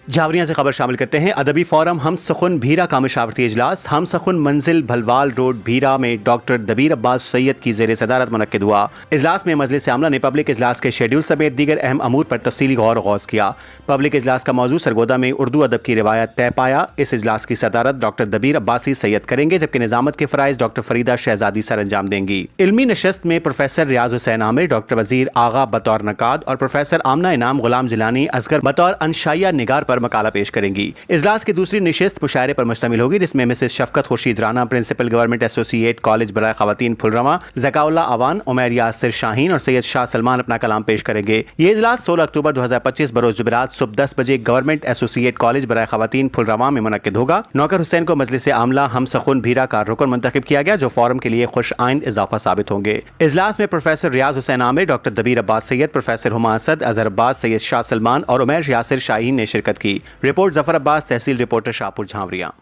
झावरिया से खबर शामिल करते हैं। अदबी फोरम हम सुखुन भीरा का मशावरती इजलास हम सुखुन मंजिल भलवाल रोड भीरा में डॉक्टर दबीर अब्बास सैयद की ज़ेर सदारत मुनक्किद हुआ। इजलास में मजलिस आमला ने पब्लिक इजलास के शेड्यूल समेत दीगर अहम अमूर पर तफसीली गौर गौस किया। पब्लिक इजलास का मौजू सरगोदा में उर्दू अदब की रिवायत तय पाया। इस इजलास की सदारत डॉक्टर दबीर अब्बासी सैयद करेंगे, जबकि निजामत के फ़राइज़ डॉक्टर फरीदा शहजादी सर अंजाम देंगी। इल्मी नशस्त में प्रोफेसर रियाज हुसैन आमिर, डॉक्टर वजीर आगा बतौर नकाद और प्रोफेसर आमना इनाम गुलाम जिलानी असगर बतौर अनशाइया निगार पर मकाला पेश करेंगी। इजलास की दूसरी निशिस्त मुशायरे पर मुश्तमिल होगी, जिसमें Mrs Shafqat Khurshid Rana, principal government associate college बराए खवातीन फुलरवा, ज़काउल्लाह अवान, उमैर यासिर शाहीन और सैयद शाह सलमान अपना कलाम पेश करेंगे। ये इजलास 16 अक्टूबर 2025 बरोज जुमेरात सुबह 10 बजे गवर्नमेंट एसोसिएट कॉलेज बराए खवातीन फुलरवा में मुनक्किद होगा। नौकर हुसैन को मजलिस आमला हम सुखुन भीरा का रुकन मुंतखब किया गया, जो फोरम के लिए खुश आइंद इजाफा साबित होंगे। इजलास में प्रोफेसर रियाज हुसैन आमिर, डॉक्टर दबीर अब्बास सैयद, प्रोफेसर हुमा असद, अजहर अब्बास, सैयद शाह सलमान और उमैर यासिर शाहीन ने शिरकत की। रिपोर्ट जफर अब्बास, तहसील रिपोर्टर शाहपुर झावरिया।